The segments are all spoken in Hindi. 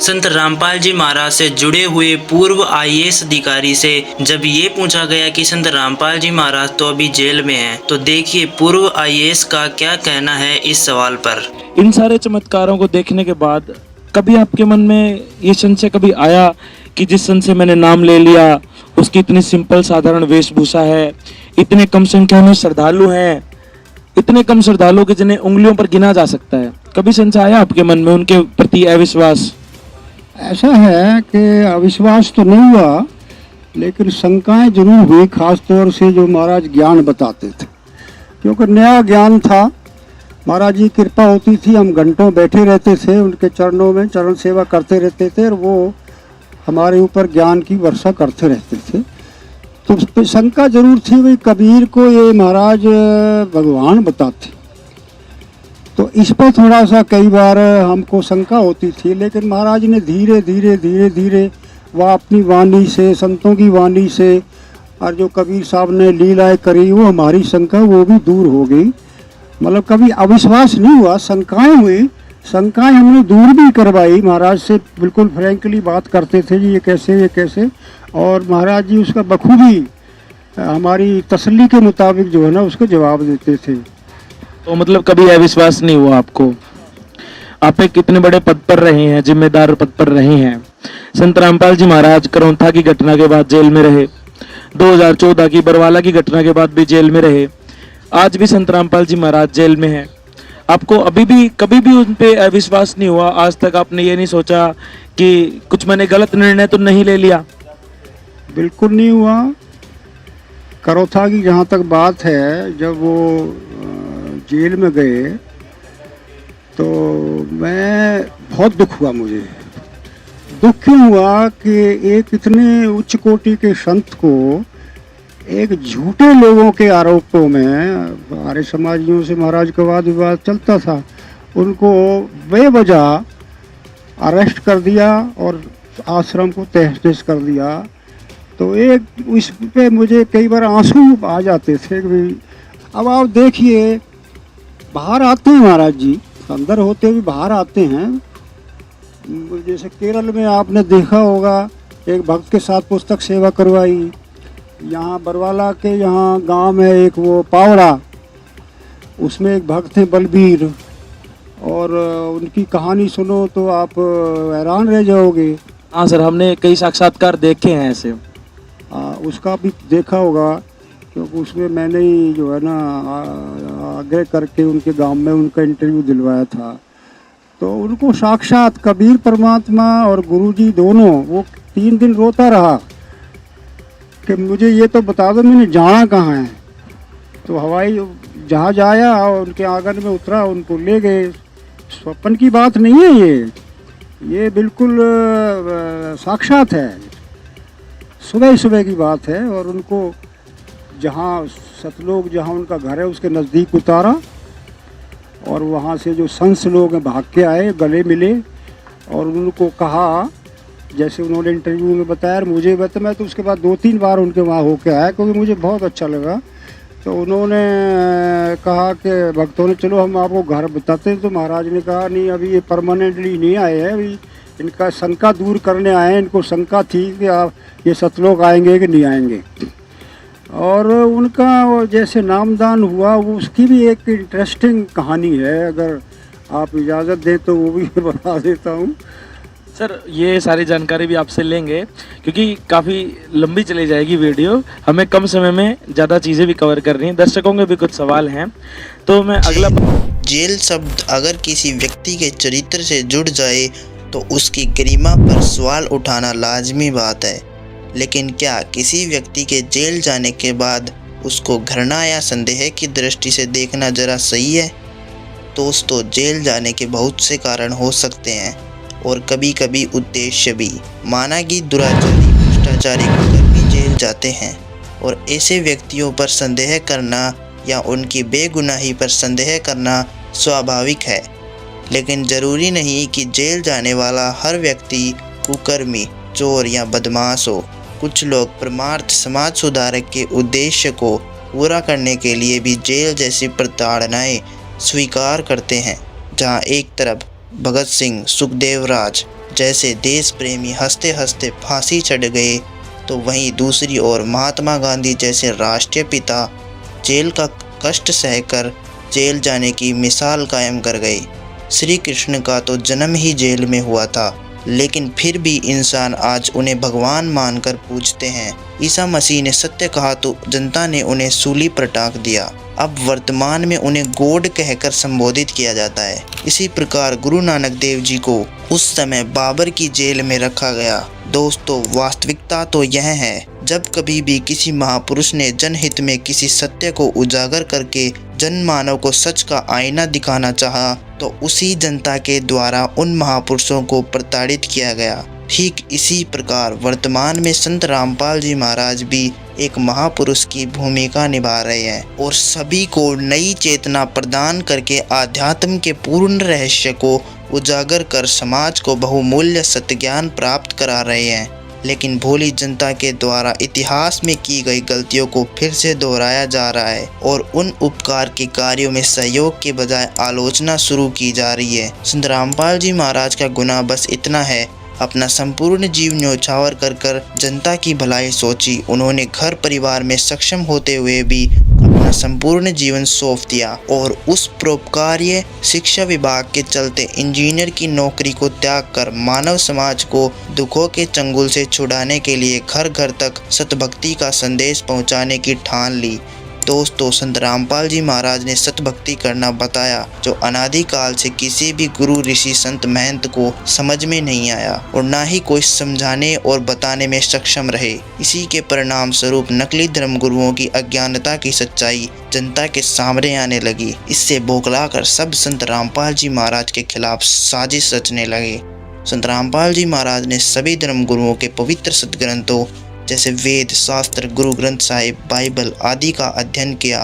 संत रामपाल जी महाराज से जुड़े हुए पूर्व आईएएस अधिकारी से जब ये पूछा गया कि संत रामपाल जी महाराज तो अभी जेल में हैं, तो देखिए पूर्व आईएएस का क्या कहना है इस सवाल पर। इन सारे चमत्कारों को देखने के बाद कभी आपके मन में ये संशय कभी आया कि जिस संत से मैंने नाम ले लिया उसकी इतनी सिंपल साधारण वेशभूषा है, इतने कम संख्या में श्रद्धालु हैं, इतने कम श्रद्धालुओं के जिन्हें उंगलियों पर गिना जा सकता है, कभी संशय आया आपके मन में उनके प्रति अविश्वास? ऐसा है कि अविश्वास तो नहीं हुआ, लेकिन शंकाएं जरूर हुई, खास तौर से जो महाराज ज्ञान बताते थे, क्योंकि नया ज्ञान था। महाराज जी कृपा होती थी, हम घंटों बैठे रहते थे उनके चरणों में, चरण सेवा करते रहते थे और वो हमारे ऊपर ज्ञान की वर्षा करते रहते थे। तो उस पर शंका जरूर थी, भाई कबीर को ये महाराज भगवान बताते, तो इस पर थोड़ा सा कई बार हमको शंका होती थी। लेकिन महाराज ने धीरे धीरे धीरे धीरे वह अपनी वाणी से, संतों की वाणी से, और जो कबीर साहब ने लीलाएं करी, वो हमारी शंका वो भी दूर हो गई। मतलब कभी अविश्वास नहीं हुआ, शंकाएं हुई, शंकाएं हमने दूर भी करवाई। महाराज से बिल्कुल फ्रैंकली बात करते थे जी, ये कैसे, और महाराज जी उसका बखूबी हमारी तसल्ली के मुताबिक जो है ना उसको जवाब देते थे। तो मतलब कभी अविश्वास नहीं हुआ आपको? आप एक कितने बड़े पद पर रहे हैं, जिम्मेदार पद पर रहे हैं। संत रामपाल जी महाराज करौंथा की घटना के बाद जेल में रहे, 2014 की बरवाला की घटना के बाद भी जेल में रहे, आज भी संत रामपाल जी महाराज जेल में हैं। आपको अभी भी कभी भी उन पे अविश्वास नहीं हुआ? आज तक आपने ये नहीं सोचा कि कुछ मैंने गलत निर्णय तो नहीं ले लिया? बिल्कुल नहीं हुआ। करौथा की जहाँ तक बात है, जब वो जेल में गए तो मैं बहुत दुख हुआ। मुझे दुख क्यों हुआ कि एक इतने उच्च कोटि के संत को एक झूठे लोगों के आरोपों में, आर्य समाजियों से महाराज का वाद विवाद चलता था, उनको बेवजह अरेस्ट कर दिया और आश्रम को तहस नहस कर दिया। तो एक इस पे मुझे कई बार आंसू आ जाते थे कि भाई अब आप देखिए, बाहर आते हैं महाराज जी, अंदर होते हुए बाहर आते हैं। जैसे केरल में आपने देखा होगा, एक भक्त के साथ पुस्तक सेवा करवाई। यहाँ बरवाला के यहाँ गांव में एक वो पावड़ा, उसमें एक भक्त थे बलबीर, और उनकी कहानी सुनो तो आप हैरान रह जाओगे। हाँ सर, हमने कई साक्षात्कार देखे हैं ऐसे। उसका भी देखा होगा, क्योंकि उसमें मैंने ही जो है ना आग्रह करके उनके गांव में उनका इंटरव्यू दिलवाया था। तो उनको साक्षात कबीर परमात्मा और गुरुजी दोनों, वो 3 दिन रोता रहा कि मुझे ये तो बता दो मैंने जाना कहाँ है। तो हवाई जहाज आया और उनके आंगन में उतरा, उनको ले गए। स्वप्न की बात नहीं है ये बिल्कुल साक्षात है, सुबह सुबह की बात है। और उनको जहाँ सतलोक, जहाँ उनका घर है, उसके नज़दीक उतारा, और वहाँ से जो संस लोग हैं भाग के आए, गले मिले और उनको कहा, जैसे उन्होंने इंटरव्यू में बताया, मुझे बताया, मैं तो उसके बाद 2-3 बार उनके वहाँ होके आया, क्योंकि मुझे बहुत अच्छा लगा। तो उन्होंने कहा कि भक्तों ने चलो हम आपको घर बताते हैं। तो महाराज ने कहा नहीं, अभी ये परमानेंटली नहीं आए हैं, अभी इनका शंका दूर करने आए हैं। इनको शंका थी कि आप ये सतलोक आएंगे कि नहीं आएंगे। और उनका जैसे नामदान हुआ, वो उसकी भी एक इंटरेस्टिंग कहानी है, अगर आप इजाज़त दें तो वो भी बता देता हूँ। सर ये सारी जानकारी भी आपसे लेंगे, क्योंकि काफ़ी लंबी चली जाएगी वीडियो, हमें कम समय में ज़्यादा चीज़ें भी कवर करनी है। दर्शकों के भी कुछ सवाल हैं, तो मैं अगला। जेल शब्द अगर किसी व्यक्ति के चरित्र से जुड़ जाए तो उसकी गरिमा पर सवाल उठाना लाजमी बात है। लेकिन क्या किसी व्यक्ति के जेल जाने के बाद उसको घृणा या संदेह की दृष्टि से देखना जरा सही है? दोस्तों, जेल जाने के बहुत से कारण हो सकते हैं और कभी कभी उद्देश्य भी। माना कि दुराचारी, भ्रष्टाचारी होकर भी जेल जाते हैं, और ऐसे व्यक्तियों पर संदेह करना या उनकी बेगुनाही पर संदेह करना स्वाभाविक है। लेकिन ज़रूरी नहीं कि जेल जाने वाला हर व्यक्ति कुकर्मी, चोर या बदमाश हो। कुछ लोग परमार्थ समाज सुधारक के उद्देश्य को पूरा करने के लिए भी जेल जैसी प्रताड़नाएं स्वीकार करते हैं। जहां एक तरफ भगत सिंह, सुखदेव राज, जैसे देश प्रेमी हंसते हंसते फांसी चढ़ गए, तो वहीं दूसरी ओर महात्मा गांधी जैसे राष्ट्रीय पिता जेल का कष्ट सहकर जेल जाने की मिसाल कायम कर गए। श्री कृष्ण का तो जन्म ही जेल में हुआ था, लेकिन फिर भी इंसान आज उन्हें भगवान मानकर पूजते हैं। ईसा मसीह ने सत्य कहा तो जनता ने उन्हें सूली पर टांग दिया। अब वर्तमान में उन्हें गॉड कहकर संबोधित किया जाता है। इसी प्रकार गुरु नानक देव जी को उस समय बाबर की जेल में रखा गया। दोस्तों, वास्तविकता तो यह है, जब कभी भी किसी महापुरुष ने जनहित में किसी सत्य को उजागर करके जनमानव को सच का आईना दिखाना चाहा, तो उसी जनता के द्वारा उन महापुरुषों को प्रताड़ित किया गया। ठीक इसी प्रकार वर्तमान में संत रामपाल जी महाराज भी एक महापुरुष की भूमिका निभा रहे हैं और सभी को नई चेतना प्रदान करके आध्यात्म के पूर्ण रहस्य को उजागर कर समाज को बहुमूल्य सत्य ज्ञान प्राप्त करा रहे हैं। लेकिन भोली जनता के द्वारा इतिहास में की गई गलतियों को फिर से दोहराया जा रहा है और उन उपकार के कार्यों में सहयोग के बजाय आलोचना शुरू की जा रही है। संत रामपाल जी महाराज का गुनाह बस इतना है, अपना संपूर्ण जीव न्योछावर कर जनता की भलाई सोची। उन्होंने घर परिवार में सक्षम होते हुए भी अपना संपूर्ण जीवन सौंप दिया और उस परोपकार्य शिक्षा विभाग के चलते इंजीनियर की नौकरी को त्याग कर मानव समाज को दुखों के चंगुल से छुड़ाने के लिए घर घर तक सतभक्ति का संदेश पहुंचाने की ठान ली। दोस्तों, संत रामपाल जी महाराज ने सतभक्ति करना बताया, जो अनादिकाल से किसी भी गुरु ऋषि संत महंत को समझ में नहीं आया और ना ही कोई समझाने और बताने में सक्षम रहे। इसी के परिणाम स्वरूप नकली धर्म गुरुओं की अज्ञानता की सच्चाई जनता के सामने आने लगी। इससे बौखलाकर सब संत रामपाल जी महाराज के खिलाफ साजिश रचने लगे। संत रामपाल जी महाराज ने सभी धर्म गुरुओं के पवित्र सदग्रंथों जैसे वेद, शास्त्र, गुरु ग्रंथ साहिब, बाइबल आदि का अध्ययन किया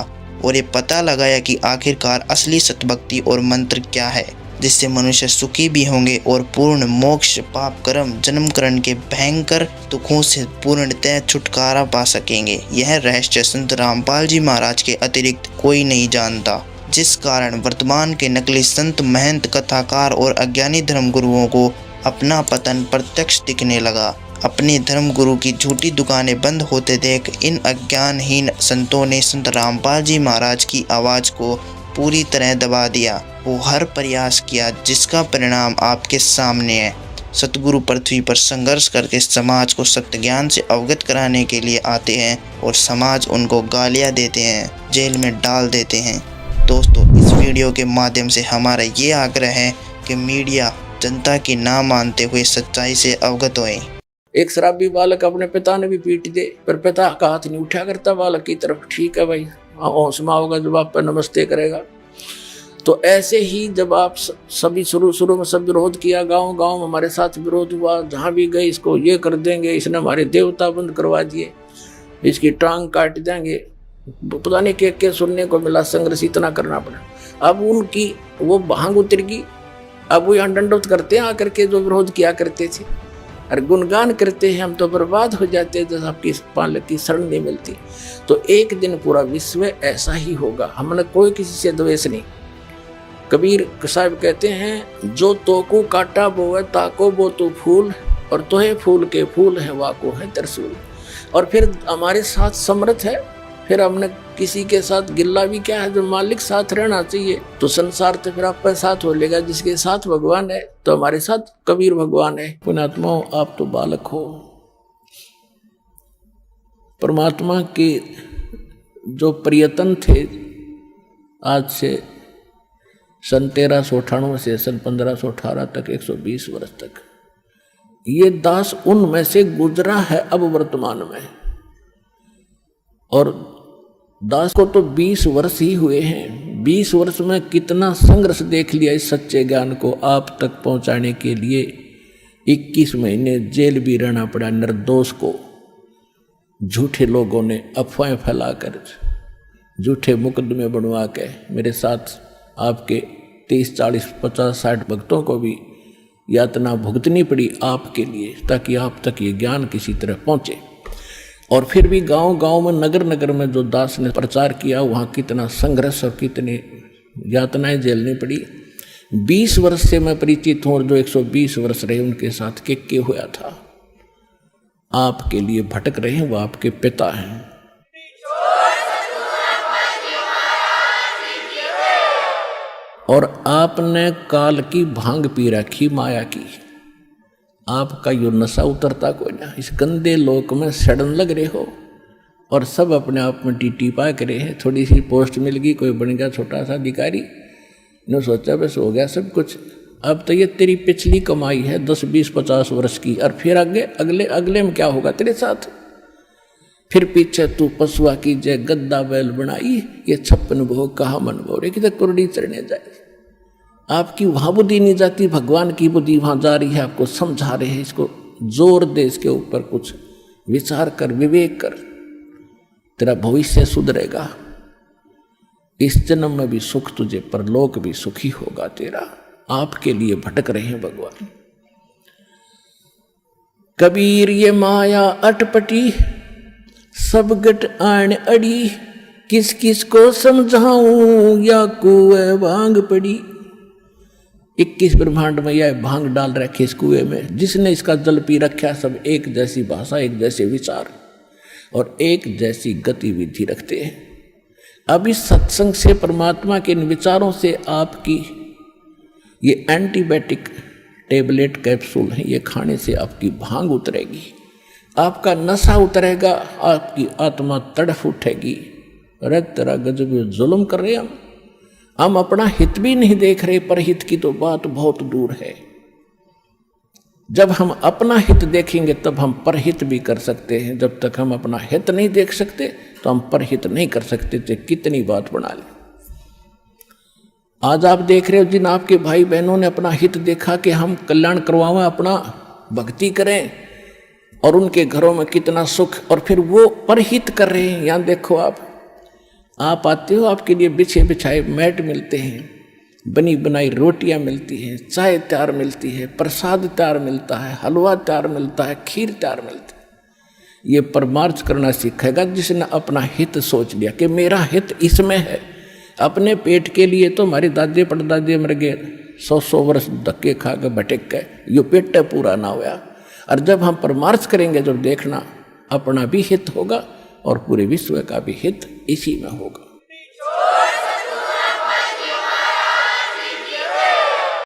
और ये पता लगाया कि आखिरकार असली सतभक्ति और मंत्र क्या है, जिससे मनुष्य सुखी भी होंगे और पूर्ण मोक्ष, पाप कर्म, जन्मकरण के भयंकर दुखों से पूर्णतः छुटकारा पा सकेंगे। यह रहस्य संत रामपाल जी महाराज के अतिरिक्त कोई नहीं जानता, जिस कारण वर्तमान के नकली संत, महंत, कथाकार और अज्ञानी धर्म गुरुओं को अपना पतन प्रत्यक्ष दिखने लगा। अपने धर्म गुरु की झूठी दुकानें बंद होते देख इन अज्ञानहीन संतों ने संत रामपाल जी महाराज की आवाज़ को पूरी तरह दबा दिया। वो हर प्रयास किया जिसका परिणाम आपके सामने है। सतगुरु पृथ्वी पर संघर्ष करके समाज को सत्य ज्ञान से अवगत कराने के लिए आते हैं और समाज उनको गालियाँ देते हैं, जेल में डाल देते हैं। दोस्तों, इस वीडियो के माध्यम से हमारा ये आग्रह है कि मीडिया जनता की ना मानते हुए सच्चाई से अवगत होए। एक शराबी बालक अपने पिता ने भी पीट दे, पर पिता का हाथ नहीं उठा करता बालक की तरफ। ठीक है भाई, होशमा होगा जब आप पर नमस्ते करेगा। तो ऐसे ही जब आप सभी शुरू में सब विरोध किया, गांव में हमारे साथ विरोध हुआ, जहां भी गए इसको ये कर देंगे, इसने हमारे देवता बंद करवा दिए, इसकी टांग काट देंगे, पता नहीं क्या सुनने को मिला, संघर्ष इतना करना पड़ा। अब उनकी वो भांग उतर गई। अब वो यहाँ दंडवत करते हैं आकर के जो विरोध किया करते थे और गुणगान करते हैं, हम तो बर्बाद हो जाते हैं जब आपकी पालक की शरण नहीं मिलती। तो एक दिन पूरा विश्व ऐसा ही होगा। हमने कोई किसी से द्वेष नहीं। कबीर साहब कहते हैं, जो तोकू काटा बोवे ताको बो तो फूल, और तोहे फूल के फूल है वाको है त्रिशूल। और फिर हमारे साथ समर्थ है, फिर हमने किसी के साथ गिल्ला भी क्या है, जो मालिक साथ रहना चाहिए। तो संसार तो फिर आपके साथ हो लेगा, जिसके साथ भगवान है तो हमारे साथ कबीर भगवान है। पुण्यात्माओं, आप तो बालक हो, परमात्मा के जो प्रयत्न थे आज से सन 1398 से सन 1518 तक 120 वर्ष तक, ये दास उनमें से गुजरा है अब वर्तमान में। और दास को तो 20 वर्ष ही हुए हैं। 20 वर्ष में कितना संघर्ष देख लिया इस सच्चे ज्ञान को आप तक पहुंचाने के लिए। 21 महीने जेल भी रहना पड़ा निर्दोष को। झूठे लोगों ने अफवाहें फैलाकर, झूठे मुकदमे बनवा के मेरे साथ आपके 30, 40, 50, 60 भक्तों को भी यातना भुगतनी पड़ी आपके लिए, ताकि आप तक ये ज्ञान किसी तरह पहुँचे। और फिर भी गांव में, नगर में जो दास ने प्रचार किया, वहाँ कितना संघर्ष और कितनी यातनाएं झेलनी पड़ी। 20 वर्ष से मैं परिचित हूं और जो 120 वर्ष रहे उनके साथ के हुआ था। आपके लिए भटक रहे हैं, वो आपके पिता हैं। और आपने काल की भांग पी रखी, माया की। आपका यो नशा उतरता कोई ना। इस गंदे लोक में सड़न लग रहे हो और सब अपने आप में टीटी पा करे हैं। थोड़ी सी पोस्ट मिल गई, कोई बन गया छोटा सा अधिकारी, ने सोचा बस हो गया सब कुछ। अब तो ये तेरी पिछली कमाई है 10, 20, 50 वर्ष की, और फिर आगे अगले में क्या होगा तेरे साथ। फिर पीछे तू पशुआ की जय गद्दा बैल बनाई, ये 56 भोग कहा मन भोरे कि कुरडी चढ़ने जाए। आपकी वहां बुद्धि नहीं जाती, भगवान की बुद्धि वहां जा रही है, आपको समझा रहे हैं। इसको जोर दे, इसके ऊपर कुछ विचार कर, विवेक कर, तेरा भविष्य सुधरेगा। इस जन्म में भी सुख तुझे, परलोक भी सुखी होगा तेरा। आपके लिए भटक रहे हैं भगवान। कबीर ये माया अटपटी, सब गट आन अड़ी, किस किस को समझाऊं या कुएं भांग पड़ी। 21 ब्रह्मांड में यह भांग डाल रखे इस कुएं में। जिसने इसका जल पी रखा, सब एक जैसी भाषा, एक जैसे विचार और एक जैसी गतिविधि रखते हैं। अब इस सत्संग से, परमात्मा के इन विचारों से आपकी ये एंटीबायोटिक टेबलेट कैप्सूल है, ये खाने से आपकी भांग उतरेगी, आपका नशा उतरेगा, आपकी आत्मा तड़फ उठेगी। अरे तेरा गजब जुल्म कर रहे हम अपना हित भी नहीं देख रहे, पर हित की तो बात बहुत दूर है। जब हम अपना हित देखेंगे तब हम परहित भी कर सकते हैं। जब तक हम अपना हित नहीं देख सकते तो हम परहित नहीं कर सकते, चाहे कितनी बात बना ले। आज आप देख रहे हो जिन आपके भाई बहनों ने अपना हित देखा कि हम कल्याण करवाएं, अपना भक्ति करें, और उनके घरों में कितना सुख, और फिर वो परहित कर रहे हैं। यहाँ देखो आप आते हो, आपके लिए बिछे बिछाए मैट मिलते हैं, बनी बनाई रोटियां मिलती हैं, चाय तैयार मिलती है, प्रसाद तैयार मिलता है, हलवा तैयार मिलता है, खीर तैयार मिलती है। ये परमार्थ करना सीखेगा जिसने अपना हित सोच लिया कि मेरा हित इसमें है। अपने पेट के लिए तो हमारे दादे परदादे मर गए, 100 वर्ष धक्के खा के भटक गए, यो पेट पूरा ना हुआ। और जब हम परमार्थ करेंगे, जब देखना अपना भी हित होगा और पूरे विश्व का भी हित इसी में होगा।